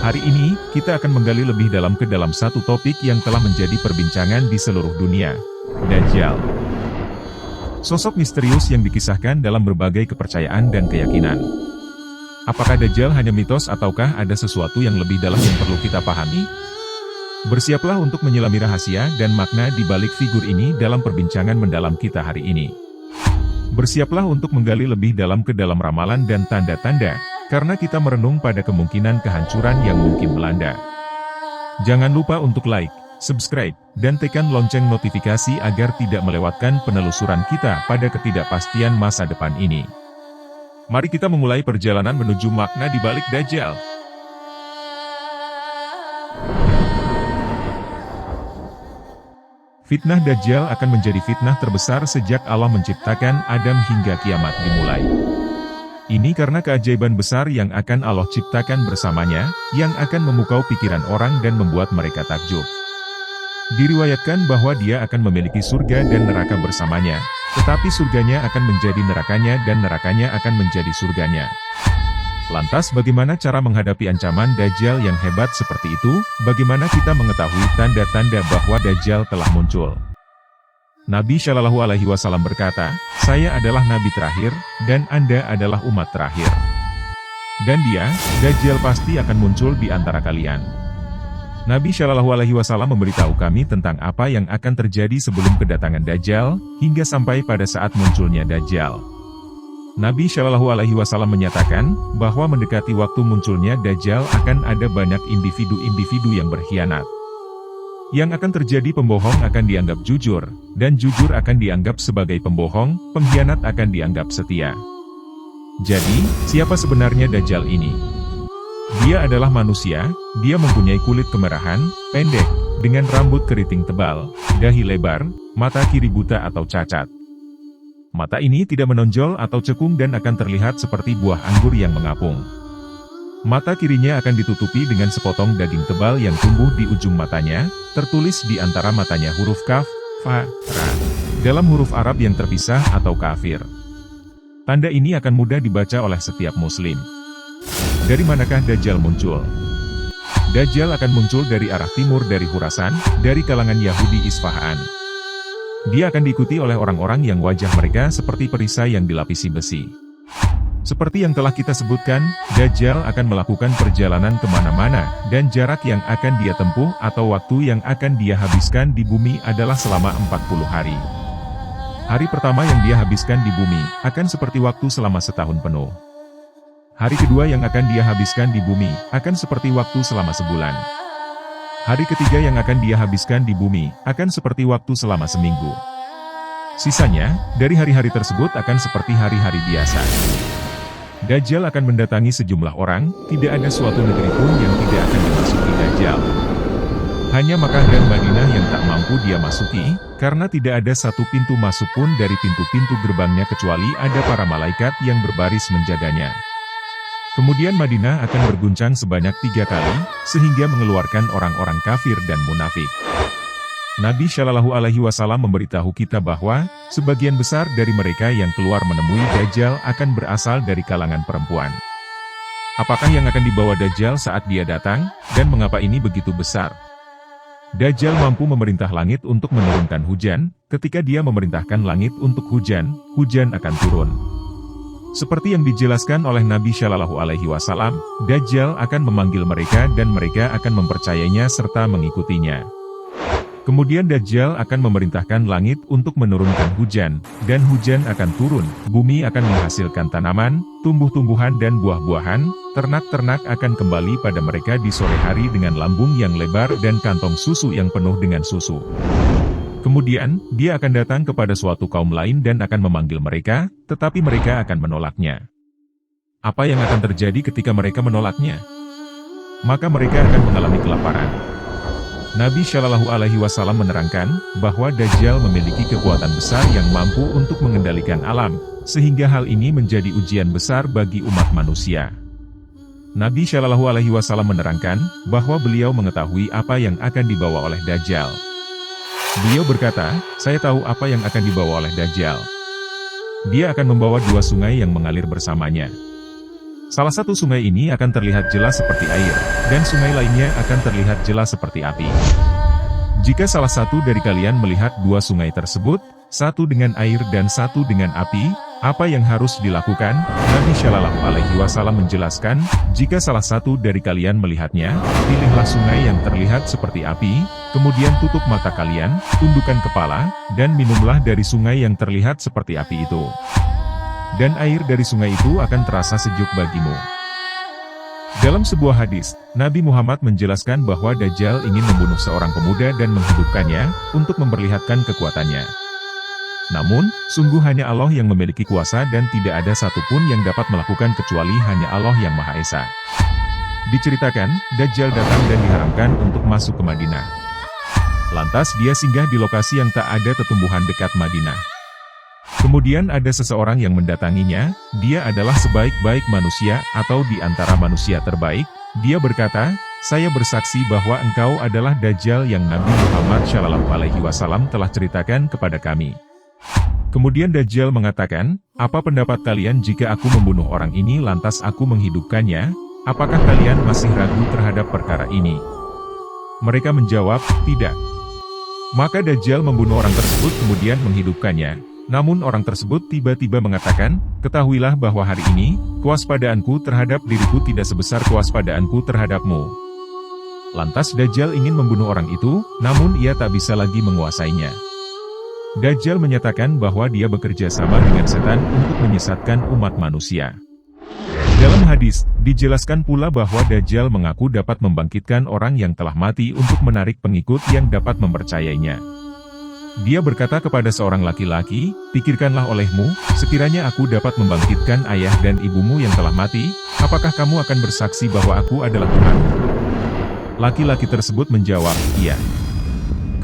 Hari ini, kita akan menggali lebih dalam ke dalam satu topik yang telah menjadi perbincangan di seluruh dunia. Dajjal. Sosok misterius yang dikisahkan dalam berbagai kepercayaan dan keyakinan. Apakah Dajjal hanya mitos ataukah ada sesuatu yang lebih dalam yang perlu kita pahami? Bersiaplah untuk menyelami rahasia dan makna di balik figur ini dalam perbincangan mendalam kita hari ini. Bersiaplah untuk menggali lebih dalam ke dalam ramalan dan tanda-tanda, karena kita merenung pada kemungkinan kehancuran yang mungkin melanda. Jangan lupa untuk like, subscribe, dan tekan lonceng notifikasi agar tidak melewatkan penelusuran kita pada ketidakpastian masa depan ini. Mari kita memulai perjalanan menuju makna di balik Dajjal. Fitnah Dajjal akan menjadi fitnah terbesar sejak Allah menciptakan Adam hingga kiamat dimulai. Ini karena keajaiban besar yang akan Allah ciptakan bersamanya, yang akan memukau pikiran orang dan membuat mereka takjub. Diriwayatkan bahwa dia akan memiliki surga dan neraka bersamanya, tetapi surganya akan menjadi nerakanya dan nerakanya akan menjadi surganya. Lantas bagaimana cara menghadapi ancaman Dajjal yang hebat seperti itu? Bagaimana kita mengetahui tanda-tanda bahwa Dajjal telah muncul? Nabi Shallallahu Alaihi Wasallam berkata, "Saya adalah Nabi terakhir, dan Anda adalah umat terakhir. Dan dia, Dajjal pasti akan muncul di antara kalian." Nabi Shallallahu Alaihi Wasallam memberitahu kami tentang apa yang akan terjadi sebelum kedatangan Dajjal, hingga sampai pada saat munculnya Dajjal. Nabi Shallallahu Alaihi Wasallam menyatakan, bahwa mendekati waktu munculnya Dajjal akan ada banyak individu-individu yang berkhianat. Yang akan terjadi pembohong akan dianggap jujur, dan jujur akan dianggap sebagai pembohong, pengkhianat akan dianggap setia. Jadi, siapa sebenarnya Dajjal ini? Dia adalah manusia, dia mempunyai kulit kemerahan, pendek, dengan rambut keriting tebal, dahi lebar, mata kiri buta atau cacat. Mata ini tidak menonjol atau cekung dan akan terlihat seperti buah anggur yang mengapung. Mata kirinya akan ditutupi dengan sepotong daging tebal yang tumbuh di ujung matanya, tertulis di antara matanya huruf kaf, fa, ra, dalam huruf Arab yang terpisah atau kafir. Tanda ini akan mudah dibaca oleh setiap muslim. Dari manakah Dajjal muncul? Dajjal akan muncul dari arah timur dari Khurasan, dari kalangan Yahudi Isfahan. Dia akan diikuti oleh orang-orang yang wajah mereka seperti perisai yang dilapisi besi. Seperti yang telah kita sebutkan, Dajjal akan melakukan perjalanan kemana-mana, dan jarak yang akan dia tempuh atau waktu yang akan dia habiskan di bumi adalah selama 40 hari. Hari pertama yang dia habiskan di bumi, akan seperti waktu selama setahun penuh. Hari kedua yang akan dia habiskan di bumi, akan seperti waktu selama sebulan. Hari ketiga yang akan dia habiskan di bumi, akan seperti waktu selama seminggu. Sisanya, dari hari-hari tersebut akan seperti hari-hari biasa. Dajjal akan mendatangi sejumlah orang, tidak ada suatu negeri pun yang tidak akan dimasuki Dajjal. Hanya Makkah dan Madinah yang tak mampu dia masuki, karena tidak ada satu pintu masuk pun dari pintu-pintu gerbangnya kecuali ada para malaikat yang berbaris menjaganya. Kemudian Madinah akan berguncang sebanyak 3 kali, sehingga mengeluarkan orang-orang kafir dan munafik. Nabi Shallallahu Alaihi Wasallam memberitahu kita bahwa, sebagian besar dari mereka yang keluar menemui Dajjal akan berasal dari kalangan perempuan. Apakah yang akan dibawa Dajjal saat dia datang, dan mengapa ini begitu besar? Dajjal mampu memerintah langit untuk menurunkan hujan, ketika dia memerintahkan langit untuk hujan, hujan akan turun. Seperti yang dijelaskan oleh Nabi Shallallahu Alaihi Wasallam, Dajjal akan memanggil mereka dan mereka akan mempercayainya serta mengikutinya. Kemudian Dajjal akan memerintahkan langit untuk menurunkan hujan, dan hujan akan turun, bumi akan menghasilkan tanaman, tumbuh-tumbuhan dan buah-buahan, ternak-ternak akan kembali pada mereka di sore hari dengan lambung yang lebar dan kantong susu yang penuh dengan susu. Kemudian, dia akan datang kepada suatu kaum lain dan akan memanggil mereka, tetapi mereka akan menolaknya. Apa yang akan terjadi ketika mereka menolaknya? Maka mereka akan mengalami kelaparan. Nabi Shallallahu Alaihi Wasallam menerangkan, bahwa Dajjal memiliki kekuatan besar yang mampu untuk mengendalikan alam, sehingga hal ini menjadi ujian besar bagi umat manusia. Nabi Shallallahu Alaihi Wasallam menerangkan, bahwa beliau mengetahui apa yang akan dibawa oleh Dajjal. Beliau berkata, "Saya tahu apa yang akan dibawa oleh Dajjal. Dia akan membawa 2 sungai yang mengalir bersamanya. Salah satu sungai ini akan terlihat jelas seperti air, dan sungai lainnya akan terlihat jelas seperti api. Jika salah satu dari kalian melihat dua sungai tersebut, satu dengan air dan satu dengan api, apa yang harus dilakukan? Nabi Shallallahu Alaihi Wasallam menjelaskan, jika salah satu dari kalian melihatnya, pilihlah sungai yang terlihat seperti api, kemudian tutup mata kalian, tundukkan kepala, dan minumlah dari sungai yang terlihat seperti api itu. Dan air dari sungai itu akan terasa sejuk bagimu. Dalam sebuah hadis, Nabi Muhammad menjelaskan bahwa Dajjal ingin membunuh seorang pemuda dan menghidupkannya, untuk memperlihatkan kekuatannya. Namun, sungguh hanya Allah yang memiliki kuasa dan tidak ada satupun yang dapat melakukan kecuali hanya Allah yang Maha Esa. Diceritakan, Dajjal datang dan diharamkan untuk masuk ke Madinah. Lantas dia singgah di lokasi yang tak ada tetumbuhan dekat Madinah. Kemudian ada seseorang yang mendatanginya, dia adalah sebaik-baik manusia atau di antara manusia terbaik. Dia berkata, saya bersaksi bahwa engkau adalah Dajjal yang Nabi Muhammad Shallallahu Alaihi Wasallam telah ceritakan kepada kami. Kemudian Dajjal mengatakan, apa pendapat kalian jika aku membunuh orang ini lantas aku menghidupkannya? Apakah kalian masih ragu terhadap perkara ini? Mereka menjawab, tidak. Maka Dajjal membunuh orang tersebut kemudian menghidupkannya. Namun orang tersebut tiba-tiba mengatakan, ketahuilah bahwa hari ini, kewaspadaanku terhadap diriku tidak sebesar kewaspadaanku terhadapmu. Lantas Dajjal ingin membunuh orang itu, namun ia tak bisa lagi menguasainya. Dajjal menyatakan bahwa dia bekerja sama dengan setan untuk menyesatkan umat manusia. Dalam hadis, dijelaskan pula bahwa Dajjal mengaku dapat membangkitkan orang yang telah mati untuk menarik pengikut yang dapat mempercayainya. Dia berkata kepada seorang laki-laki, pikirkanlah olehmu, sekiranya aku dapat membangkitkan ayah dan ibumu yang telah mati, apakah kamu akan bersaksi bahwa aku adalah Tuhan? Laki-laki tersebut menjawab, iya.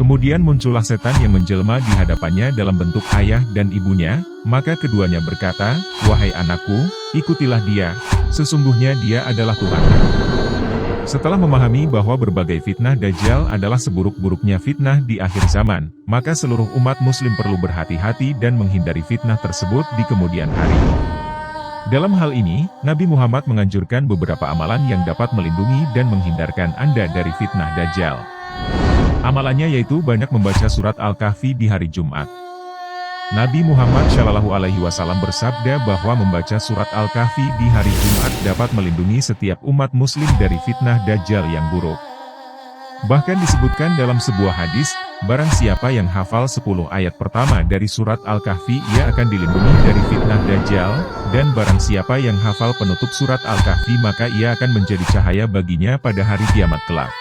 Kemudian muncullah setan yang menjelma di hadapannya dalam bentuk ayah dan ibunya, maka keduanya berkata, wahai anakku, ikutilah dia, sesungguhnya dia adalah Tuhan. Setelah memahami bahwa berbagai fitnah Dajjal adalah seburuk-buruknya fitnah di akhir zaman, maka seluruh umat muslim perlu berhati-hati dan menghindari fitnah tersebut di kemudian hari. Dalam hal ini, Nabi Muhammad menganjurkan beberapa amalan yang dapat melindungi dan menghindarkan Anda dari fitnah Dajjal. Amalannya yaitu banyak membaca surat Al-Kahfi di hari Jumat. Nabi Muhammad Shallallahu Alaihi Wasallam bersabda bahwa membaca surat Al-Kahfi di hari Jumat dapat melindungi setiap umat muslim dari fitnah Dajjal yang buruk. Bahkan disebutkan dalam sebuah hadis, barang siapa yang hafal 10 ayat pertama dari surat Al-Kahfi ia akan dilindungi dari fitnah Dajjal, dan barang siapa yang hafal penutup surat Al-Kahfi maka ia akan menjadi cahaya baginya pada hari kiamat kelak.